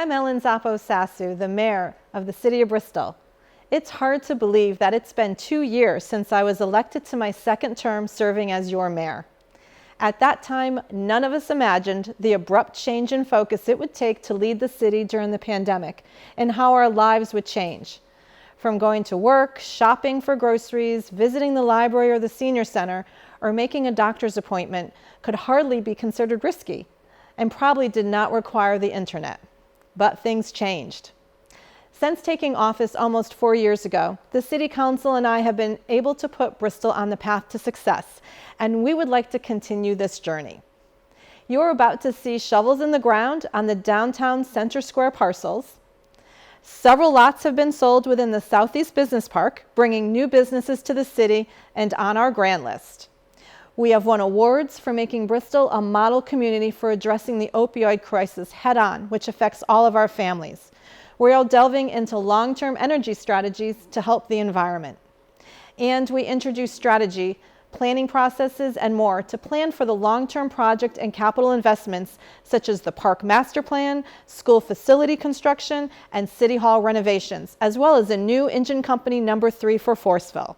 I'm Ellen Zappos Sasu, the mayor of the city of Bristol. It's hard to believe that it's been 2 years since I was elected to my second term serving as your mayor. At that time, none of us imagined the abrupt change in focus it would take to lead the city during the pandemic and how our lives would change. From going to work, shopping for groceries, visiting the library or the senior center, or making a doctor's appointment could hardly be considered risky and probably did not require the internet. But things changed. Since taking office almost 4 years ago, the City Council and I have been able to put Bristol on the path to success, and we would like to continue this journey. You're about to see shovels in the ground on the downtown Center Square parcels. Several lots have been sold within the Southeast Business Park, bringing new businesses to the city and on our grant list. We have won awards for making Bristol a model community for addressing the opioid crisis head-on, which affects all of our families. We are delving into long-term energy strategies to help the environment. And we introduce strategy, planning processes, and more to plan for the long-term project and capital investments such as the park master plan, school facility construction, and city hall renovations, as well as a new engine company number 3 for Forceville.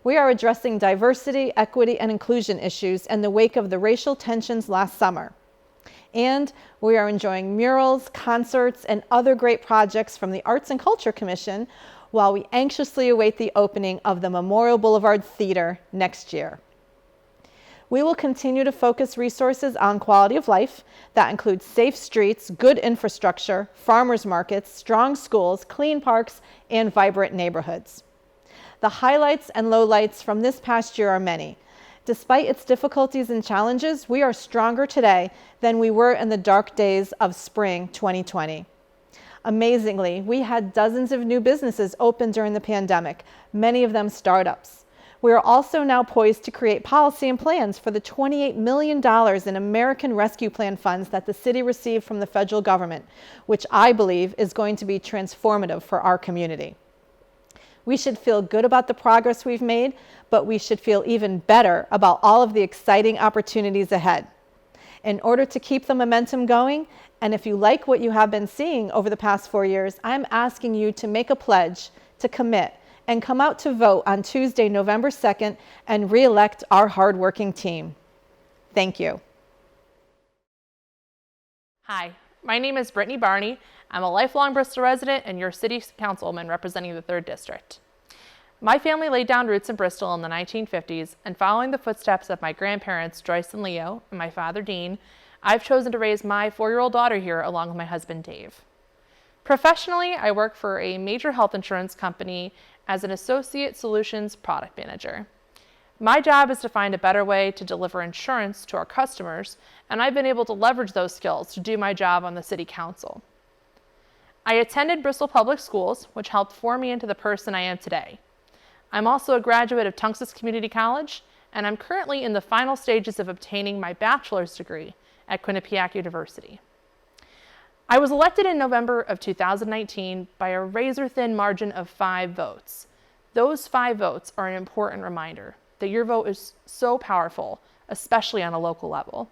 We are addressing diversity, equity, and inclusion issues in the wake of the racial tensions last summer. And we are enjoying murals, concerts, and other great projects from the Arts and Culture Commission while we anxiously await the opening of the Memorial Boulevard Theater next year. We will continue to focus resources on quality of life that includes safe streets, good infrastructure, farmers markets, strong schools, clean parks, and vibrant neighborhoods. The highlights and lowlights from this past year are many. Despite its difficulties and challenges, we are stronger today than we were in the dark days of spring 2020. Amazingly, we had dozens of new businesses open during the pandemic, many of them startups. We are also now poised to create policy and plans for the $28 million in American Rescue Plan funds that the city received from the federal government, which I believe is going to be transformative for our community. We should feel good about the progress we've made, but we should feel even better about all of the exciting opportunities ahead. In order to keep the momentum going, and if you like what you have been seeing over the past 4 years, I'm asking you to make a pledge, to commit, and come out to vote on Tuesday, November 2nd, and re-elect our hardworking team. Thank you. Hi, my name is Brittany Barney. I'm a lifelong Bristol resident and your city councilman representing the 3rd District. My family laid down roots in Bristol in the 1950s, and following the footsteps of my grandparents, Joyce and Leo, and my father, Dean, I've chosen to raise my 4-year-old daughter here along with my husband, Dave. Professionally, I work for a major health insurance company as an Associate Solutions Product Manager. My job is to find a better way to deliver insurance to our customers, and I've been able to leverage those skills to do my job on the City Council. I attended Bristol Public Schools, which helped form me into the person I am today. I'm also a graduate of Tunxus Community College, and I'm currently in the final stages of obtaining my bachelor's degree at Quinnipiac University. I was elected in November of 2019 by a razor-thin margin of 5 votes. Those 5 votes are an important reminder that your vote is so powerful, especially on a local level.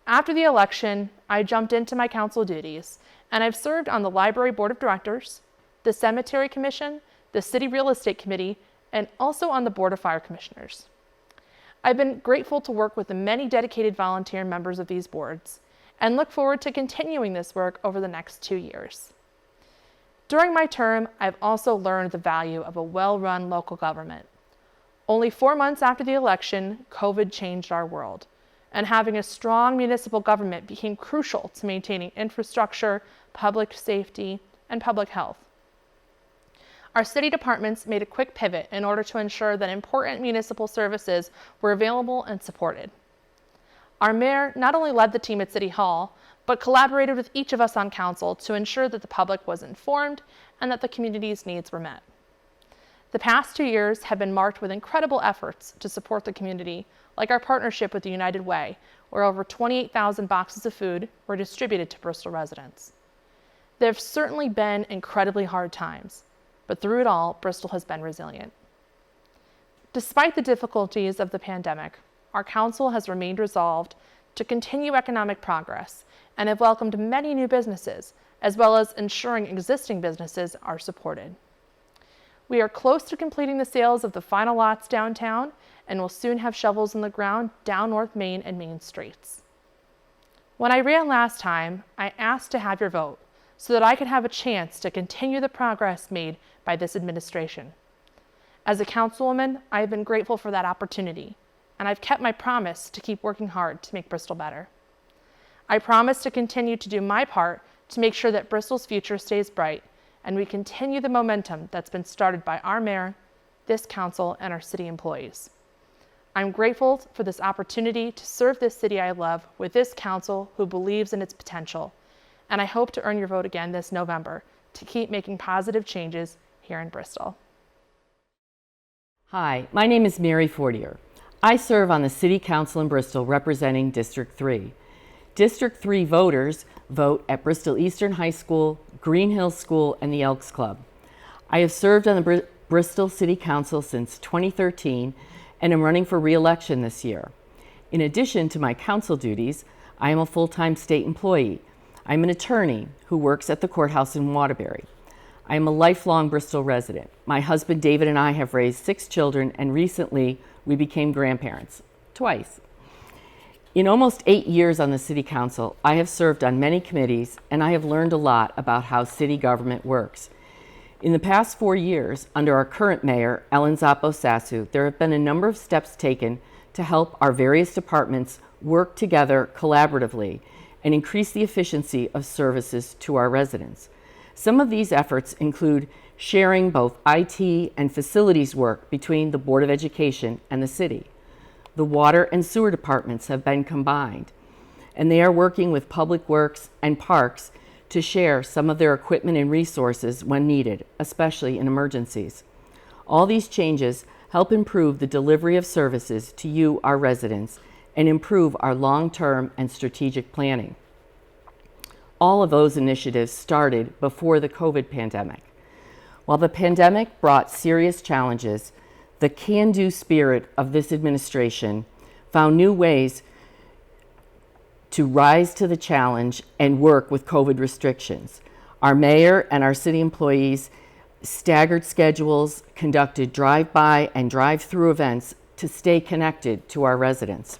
After the election, I jumped into my council duties, and I've served on the Library Board of Directors, the Cemetery Commission, the City Real Estate Committee, and also on the Board of Fire Commissioners. I've been grateful to work with the many dedicated volunteer members of these boards, and look forward to continuing this work over the next 2 years. During my term, I've also learned the value of a well-run local government. Only 4 months after the election, COVID changed our world, and having a strong municipal government became crucial to maintaining infrastructure, public safety, and public health. Our city departments made a quick pivot in order to ensure that important municipal services were available and supported. Our mayor not only led the team at City Hall, but collaborated with each of us on council to ensure that the public was informed and that the community's needs were met. The past 2 years have been marked with incredible efforts to support the community, like our partnership with the United Way, where over 28,000 boxes of food were distributed to Bristol residents. There have certainly been incredibly hard times, but through it all, Bristol has been resilient. Despite the difficulties of the pandemic, our council has remained resolved to continue economic progress and have welcomed many new businesses, as well as ensuring existing businesses are supported. We are close to completing the sales of the final lots downtown and will soon have shovels in the ground down North Main and Main Streets. When I ran last time, I asked to have your vote so that I could have a chance to continue the progress made by this administration. As a councilwoman, I have been grateful for that opportunity, and I've kept my promise to keep working hard to make Bristol better. I promise to continue to do my part to make sure that Bristol's future stays bright and we continue the momentum that's been started by our mayor, this council, and our city employees. I'm grateful for this opportunity to serve this city I love with this council who believes in its potential, and I hope to earn your vote again this November to keep making positive changes here in Bristol. Hi, my name is Mary Fortier. I serve on the City Council in Bristol representing District 3. District 3 voters vote at Bristol Eastern High School, Green Hills School, and the Elks Club. I have served on the Bristol City Council since 2013 and am running for re-election this year. In addition to my council duties, I am a full-time state employee. I'm an attorney who works at the courthouse in Waterbury. I am a lifelong Bristol resident. My husband David and I have raised 6 children, and recently we became grandparents, twice. In almost 8 years on the City Council, I have served on many committees, and I have learned a lot about how city government works. In the past 4 years, under our current mayor, Ellen Zappos Sasu, there have been a number of steps taken to help our various departments work together collaboratively and increase the efficiency of services to our residents. Some of these efforts include sharing both IT and facilities work between the Board of Education and the city. The water and sewer departments have been combined, and they are working with Public Works and Parks to share some of their equipment and resources when needed, especially in emergencies. All these changes help improve the delivery of services to you, our residents, and improve our long-term and strategic planning. All of those initiatives started before the COVID pandemic. While the pandemic brought serious challenges, the can-do spirit of this administration found new ways to rise to the challenge and work with COVID restrictions. Our mayor and our city employees staggered schedules, conducted drive-by and drive-through events to stay connected to our residents.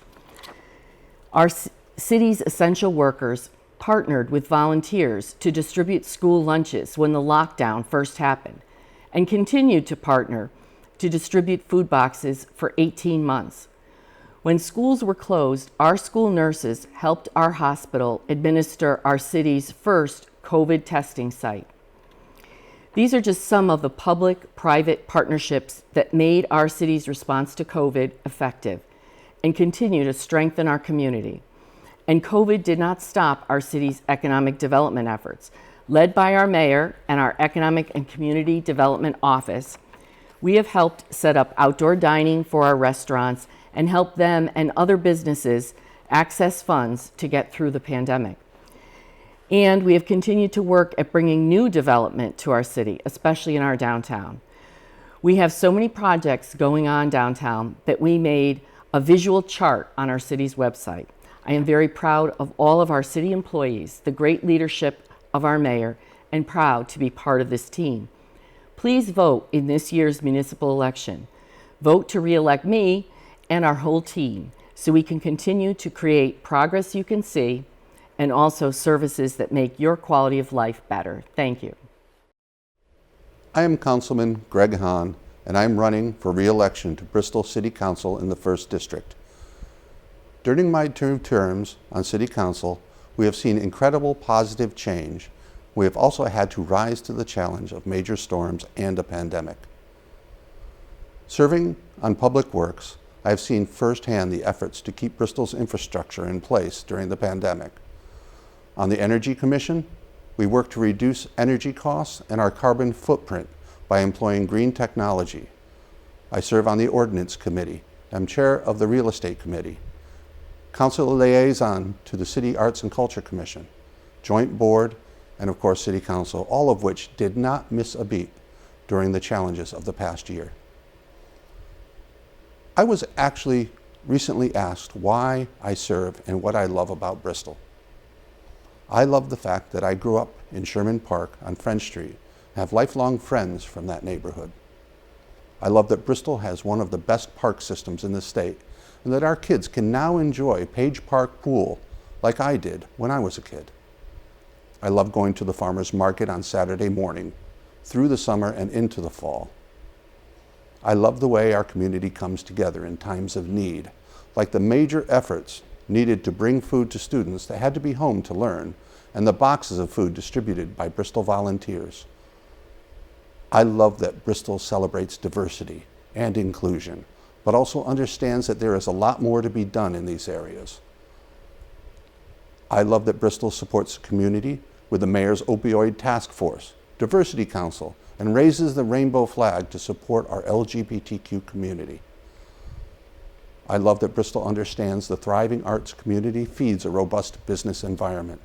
Our city's essential workers partnered with volunteers to distribute school lunches when the lockdown first happened, and continued to partner to distribute food boxes for 18 months. When schools were closed, our school nurses helped our hospital administer our city's first COVID testing site. These are just some of the public-private partnerships that made our city's response to COVID effective and continue to strengthen our community. And COVID did not stop our city's economic development efforts. Led by our mayor and our Economic and Community Development Office, we have helped set up outdoor dining for our restaurants and help them and other businesses access funds to get through the pandemic. And we have continued to work at bringing new development to our city, especially in our downtown. We have so many projects going on downtown that we made a visual chart on our city's website. I am very proud of all of our city employees, the great leadership of our mayor, and proud to be part of this team. Please vote in this year's municipal election. Vote to re-elect me and our whole team so we can continue to create progress you can see and also services that make your quality of life better. Thank you. I am Councilman Greg Hahn, and I'm running for re-election to Bristol City Council in the 1st District. During my 2 terms on City Council, we have seen incredible positive change. We have also had to rise to the challenge of major storms and a pandemic. Serving on Public Works, I have seen firsthand the efforts to keep Bristol's infrastructure in place during the pandemic. On the Energy Commission, we work to reduce energy costs and our carbon footprint by employing green technology. I serve on the Ordinance Committee. I'm chair of the Real Estate Committee, Council Liaison to the City Arts and Culture Commission, Joint Board, and of course City Council, all of which did not miss a beat during the challenges of the past year. I was actually recently asked why I serve and what I love about Bristol. I love the fact that I grew up in Sherman Park on French Street and have lifelong friends from that neighborhood. I love that Bristol has one of the best park systems in the state and that our kids can now enjoy Page Park Pool like I did when I was a kid. I love going to the farmers market on Saturday morning, through the summer and into the fall. I love the way our community comes together in times of need, like the major efforts needed to bring food to students that had to be home to learn, and the boxes of food distributed by Bristol volunteers. I love that Bristol celebrates diversity and inclusion, but also understands that there is a lot more to be done in these areas. I love that Bristol supports the community with the Mayor's Opioid Task Force, Diversity Council, and raises the rainbow flag to support our LGBTQ community. I love that Bristol understands the thriving arts community feeds a robust business environment.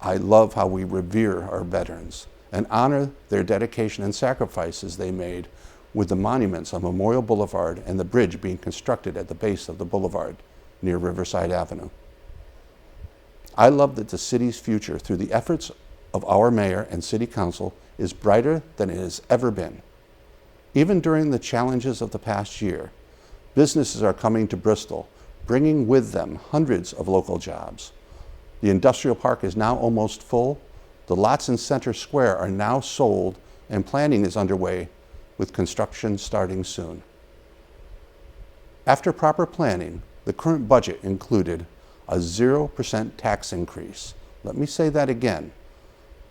I love how we revere our veterans and honor their dedication and sacrifices they made with the monuments on Memorial Boulevard and the bridge being constructed at the base of the boulevard near Riverside Avenue. I love that the city's future, through the efforts of our mayor and city council, is brighter than it has ever been. Even during the challenges of the past year, businesses are coming to Bristol, bringing with them hundreds of local jobs. The industrial park is now almost full. The lots in Center Square are now sold, and planning is underway, with construction starting soon. After proper planning, the current budget included a 0% tax increase. Let me say that again,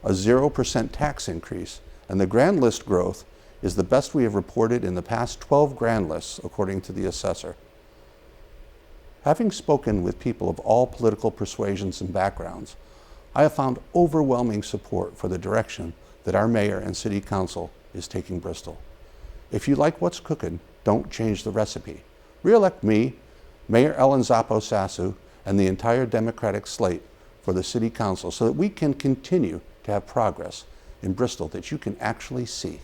a 0% tax increase, and the grand list growth is the best we have reported in the past 12 grand lists, according to the assessor. Having spoken with people of all political persuasions and backgrounds, I have found overwhelming support for the direction that our mayor and city council is taking Bristol. If you like what's cooking, don't change the recipe. Re-elect me, Mayor Ellen Zappos Sasu, and the entire Democratic slate for the City Council so that we can continue to have progress in Bristol that you can actually see.